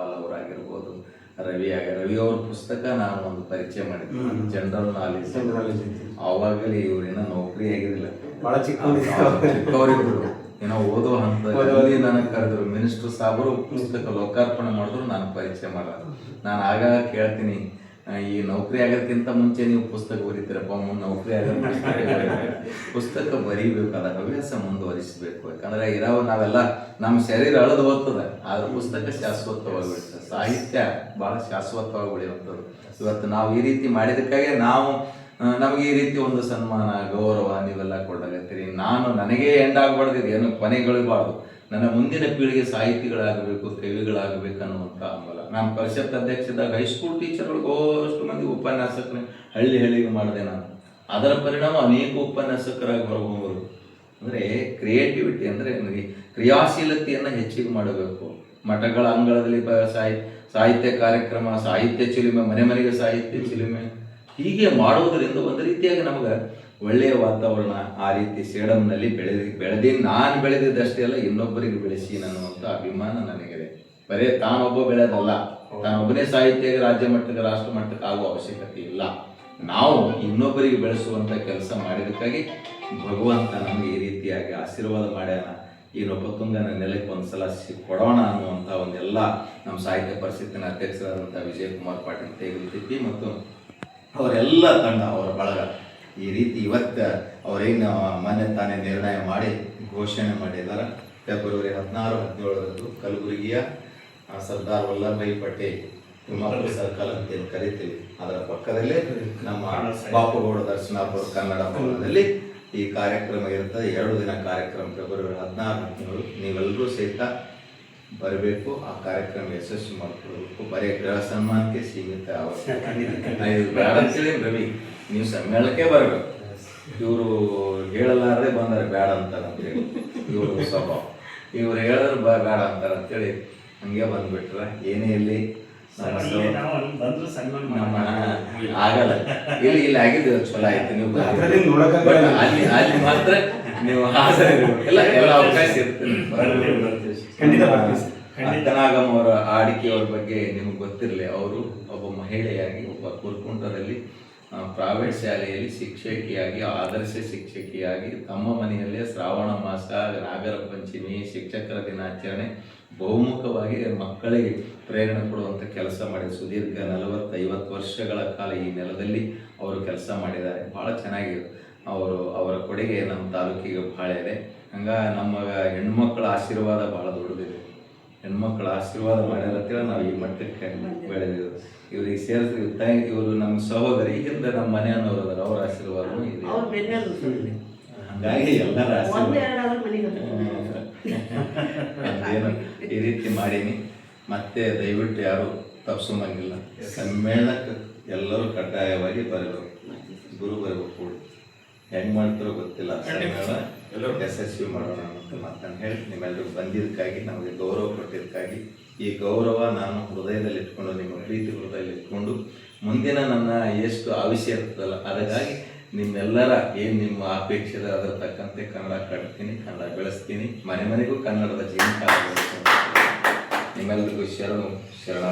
ರಾಜ್ಪಾಲ್ ಅವರಾಗಿರ್ಬೋದು, ರವಿ ಅವ್ರ ಪುಸ್ತಕ ನಾನು ಒಂದು ಪರಿಚಯ ಮಾಡಿದ್ದೆ, ಜನರಲ್ ನಾಲೆಜ್. ಅವಾಗಲೇ ಇವ್ರೇನೋ ನೌಕರಿ ಆಗಿರಲಿಲ್ಲ, ಭಾಳ ಚಿಕ್ಕವರಿದ್ರು, ಏನೋ ಓದೋ ಹಂತದಲ್ಲಿ ನನಗೆ ಕರೆದ್ರು. ಮಿನಿಸ್ಟರ್ ಸಾಬರು ಪುಸ್ತಕ ಲೋಕಾರ್ಪಣೆ ಮಾಡಿದ್ರು, ನಾನು ಪರಿಚಯ ಮಾಡೋದು. ನಾನು ಆಗ ಕೇಳ್ತೀನಿ, ಈ ನೌಕರಿ ಆಗೋದಕ್ಕಿಂತ ಮುಂಚೆ ನೀವು ಪುಸ್ತಕ ಬರೀತೀರಪ್ಪ, ಮುಂದೆ ನೌಕರಿ ಆಗೋದು ಪುಸ್ತಕ ಬರೀಬೇಕು, ಅದರ ಹವ್ಯಾಸ ಮುಂದುವರಿಸಬೇಕು. ಯಾಕಂದ್ರೆ ನಾವೆಲ್ಲ ನಮ್ಮ ಶರೀರ ಅಳದು ಹೋಗ್ತದೆ, ಆದ್ರೆ ಪುಸ್ತಕ ಶಾಶ್ವತವಾಗಿ ಬಿಡ್ತದೆ. ಸಾಹಿತ್ಯ ಭಾಳ ಶಾಶ್ವತವಾಗಿ ಉಳಿಯುವಂಥದ್ದು. ಇವತ್ತು ನಾವು ಈ ರೀತಿ ಮಾಡಿದಕ್ಕಾಗೆ ನಮಗೆ ಈ ರೀತಿ ಒಂದು ಸನ್ಮಾನ, ಗೌರವ ನೀವೆಲ್ಲ ಕೊಡಾಗತ್ತೀರಿ. ನನಗೇ ಎಂಡಾಗಬಾರ್ದು, ಏನು ಕೊನೆಗಳಿಬಾರ್ದು. ನನ್ನ ಮುಂದಿನ ಪೀಳಿಗೆ ಸಾಹಿತಿಗಳಾಗಬೇಕು, ಕವಿಗಳಾಗಬೇಕು ಅನ್ನುವಂಥ ಹಂಬಲ. ನಾನು ಪರಿಷತ್ ಅಧ್ಯಕ್ಷದಾಗ ಹೈಸ್ಕೂಲ್ ಟೀಚರ್ಗಳಿಗೂ ಅಷ್ಟು ಮಂದಿ ಉಪನ್ಯಾಸಕರನ್ನ ಹಳ್ಳಿಗೆ ಮಾಡಿದೆ ನಾನು. ಅದರ ಪರಿಣಾಮ ಅನೇಕ ಉಪನ್ಯಾಸಕರಾಗಿ ಹೊರಹೊಮ್ಮರು. ಅಂದರೆ ಕ್ರಿಯೇಟಿವಿಟಿ, ಅಂದರೆ ನನಗೆ ಕ್ರಿಯಾಶೀಲತೆಯನ್ನು ಹೆಚ್ಚಿಗೆ ಮಾಡಬೇಕು. ಮಠಗಳ ಅಂಗಳದಲ್ಲಿ ಸಾಹಿತ್ಯ ಕಾರ್ಯಕ್ರಮ, ಸಾಹಿತ್ಯ ಚಿಲುಮೆ, ಮನೆಗೆ ಸಾಹಿತ್ಯ ಚಿಲುಮೆ, ಹೀಗೆ ಮಾಡುವುದರಿಂದ ಒಂದು ರೀತಿಯಾಗಿ ನಮಗೆ ಒಳ್ಳೆಯ ವಾತಾವರಣ, ಆ ರೀತಿ ಸೇಡಂನಲ್ಲಿ ನಾನು ಬೆಳೆದಿದ್ದಷ್ಟೇ ಅಲ್ಲ, ಇನ್ನೊಬ್ಬರಿಗೆ ಬೆಳೆಸಿ ಅನ್ನುವಂಥ ಅಭಿಮಾನ ನನಗಿದೆ. ಬರೇ ತಾನೊಬ್ಬ ಬೆಳೆದಲ್ಲ, ತಾನೊಬ್ಬನೇ ಸಾಹಿತ್ಯ ರಾಜ್ಯ ಮಟ್ಟಕ್ಕೆ, ರಾಷ್ಟ್ರ ಮಟ್ಟಕ್ಕೆ ಆಗುವ ಅವಶ್ಯಕತೆ ಇಲ್ಲ. ನಾವು ಇನ್ನೊಬ್ಬರಿಗೆ ಬೆಳೆಸುವಂಥ ಕೆಲಸ ಮಾಡಿದಕ್ಕಾಗಿ ಭಗವಂತ ನಮಗೆ ಈ ರೀತಿಯಾಗಿ ಆಶೀರ್ವಾದ ಮಾಡ್ಯಾನ. ಈ ನೃಪತುಂಗನ ನೆಲಕ್ಕೆ ಒಂದ್ಸಲ ಕೊಡೋಣ ಅನ್ನುವಂಥ ಒಂದೆಲ್ಲ ನಮ್ಮ ಸಾಹಿತ್ಯ ಪರಿಷತ್ತಿನ ಅಧ್ಯಕ್ಷರಾದಂಥ ವಿಜಯಕುಮಾರ್ ಪಾಟೀಲ್ ತೇಗಲ್ತಿಪ್ಪಿ ಮತ್ತು ಅವರೆಲ್ಲ ತಂಡ, ಅವರ ಬಳಗ ಈ ರೀತಿ ಇವತ್ತು ಅವರೇನು ಮೊನ್ನೆ ತಾನೇ ನಿರ್ಣಯ ಮಾಡಿ ಘೋಷಣೆ ಮಾಡಿದ್ದಾರೆ. ಫೆಬ್ರವರಿ 16-17 ಕಲಬುರಗಿಯ ಸರ್ದಾರ್ ವಲ್ಲಭಭಾಯಿ ಪಟೇಲ್ ತಿಮ್ಮಾಪುರ ಸರ್ಕಲ್ ಅಂತೇನು ಕರಿತೀವಿ, ಅದರ ಪಕ್ಕದಲ್ಲೇ ನಮ್ಮ ಬಾಪುಗೌಡ ದರ್ಶನಾಪುರ ಕನ್ನಡ ಭವನದಲ್ಲಿ ಈ ಕಾರ್ಯಕ್ರಮ ಇರ್ತದೆ. 2 ದಿನ ಕಾರ್ಯಕ್ರಮ, ಫೆಬ್ರವರಿ 16-17. ನೀವೆಲ್ಲರೂ ಸಹಿತ ಬರಬೇಕು, ಆ ಕಾರ್ಯಕ್ರಮ ಯಶಸ್ವಿ ಮಾಡ್ಕೊಳ್ಬೇಕು. ಬರೀ ಗೃಹ ಸನ್ಮಾನಕ್ಕೆ ಸೀಮಿತ ಬೇಡ ಅಂತೇಳಿ ರವಿ, ನೀವು ಸಮ್ಮೇಳನಕ್ಕೆ ಬರಬೇಕು. ಇವರು ಹೇಳಲಾರದೆ ಬಂದರೆ ಬೇಡ ಅಂತಾರಂತೇಳಿ ಇವರು ಸ್ವಭಾವ, ಇವ್ರು ಹೇಳಿದ್ರೆ ಬೇಡ ಅಂತಾರಂತೇಳಿ ಹಂಗೆ ಬಂದ್ಬಿಟ್ರ. ಏನೇ ಇಲ್ಲಿ ನಮ್ಮ ಆಗಲ್ಲ, ಇಲ್ಲಿ ಆಗಿದ್ದು ಚಲೋ ಆಯ್ತು. ನೀವು ಅಲ್ಲಿ ಮಾತ್ರ ನೀವು ಹಾಜರಿರ್ಬೇಕಲ್ಲ, ಎಲ್ಲ ಅವಕಾಶ ಇರ್ತದೆ. ಅಕ್ಕನಾಗಮ್ ಅವರ ಆಡಿಕೆಯವ್ರ ಬಗ್ಗೆ ನಿಮಗೆ ಗೊತ್ತಿರಲಿ. ಅವರು ಒಬ್ಬ ಮಹಿಳೆಯಾಗಿ, ಒಬ್ಬ ಕುರ್ಕುಂಟದಲ್ಲಿ ಪ್ರೈವೇಟ್ ಶಾಲೆಯಲ್ಲಿ ಶಿಕ್ಷಕಿಯಾಗಿ, ಆದರ್ಶ ಶಿಕ್ಷಕಿಯಾಗಿ, ತಮ್ಮ ಮನೆಯಲ್ಲೇ ಶ್ರಾವಣ ಮಾಸ, ನಾಗರ ಪಂಚಮಿ, ಶಿಕ್ಷಕರ ದಿನಾಚರಣೆ ಬಹುಮುಖವಾಗಿ ಮಕ್ಕಳಿಗೆ ಪ್ರೇರಣೆ ಕೊಡುವಂಥ ಕೆಲಸ ಮಾಡಿದ ಸುದೀರ್ಘ 40-50 ವರ್ಷಗಳ ಕಾಲ ಈ ನೆಲದಲ್ಲಿ ಅವರು ಕೆಲಸ ಮಾಡಿದ್ದಾರೆ. ಭಾಳ ಚೆನ್ನಾಗಿದೆ. ಅವರ ಕೊಡುಗೆ ನಮ್ಮ ತಾಲೂಕಿಗೆ ಭಾಳ ಇದೆ. ನಮ್ಮ ಹೆಣ್ಮಕ್ಳ ಆಶೀರ್ವಾದ ಭಾಳ ದೊಡ್ಡದಿದೆ. ಹೆಣ್ಮಕ್ಳ ಆಶೀರ್ವಾದ ಮಾಡ್ಯಾರಂತೇಳಿ ನಾವು ಈ ಮಟ್ಟಕ್ಕೆ ಬೆಳೆದಿದ್ದು. ಇವ್ರಿಗೆ ಸೇರಿಸಿ ಇವರು ನಮ್ಮ ಸಹೋದರಿ, ಹಿಂದೆ ನಮ್ಮ ಮನೆಯವರು ಅದರ, ಅವರ ಆಶೀರ್ವಾದನೂ ಇದೆ. ಹಾಗಾಗಿ ಎಲ್ಲರ ಅದೇನು ಈ ರೀತಿ ಮಾಡೀನಿ. ಮತ್ತೆ ದಯವಿಟ್ಟು ಯಾರು ತಪ್ಪಿಸೋಂಗಿಲ್ಲ. ಸಮ್ಮೇಳನಕ್ಕೆ ಎಲ್ಲರೂ ಕಡ್ಡಾಯವಾಗಿ ಬರಬೇಕು, ಗುರು ಬರಬೇಕು. ಹೆಂಗೆ ಮಾಡ್ತಾರೋ ಗೊತ್ತಿಲ್ಲ, ಸಮ್ಮೇಳನ ಯಶಸ್ವಿ ಮಾಡೋಣ ಅಂತ ಮಾತನ್ನು ಹೇಳಿ ನಿಮ್ಮೆಲ್ಲರೂ ಬಂದಿದ್ದಕ್ಕಾಗಿ, ನಮಗೆ ಗೌರವ ಕೊಟ್ಟಿದ್ದಕ್ಕಾಗಿ, ಈ ಗೌರವ ನಾನು ಹೃದಯದಲ್ಲಿ ಇಟ್ಕೊಂಡು, ನಿಮ್ಮ ಪ್ರೀತಿ ಹೃದಯದಲ್ಲಿ ಇಟ್ಕೊಂಡು, ಮುಂದಿನ ನನ್ನ ಎಷ್ಟು ಆವಿಷ್ಯ ಇರ್ತದಲ್ಲ, ಅದಕ್ಕಾಗಿ ನಿಮ್ಮೆಲ್ಲರ ಏನು ನಿಮ್ಮ ಅಪೇಕ್ಷೆ ಅದರ ತಕ್ಕಂತೆ ಕನ್ನಡ ಕಟ್ತೀನಿ, ಕನ್ನಡ ಬೆಳೆಸ್ತೀನಿ. ಮನೆಗೂ ಕನ್ನಡದ ಜೀವನ ನಿಮ್ಮೆಲ್ಲರಿಗೂ ಶರಣ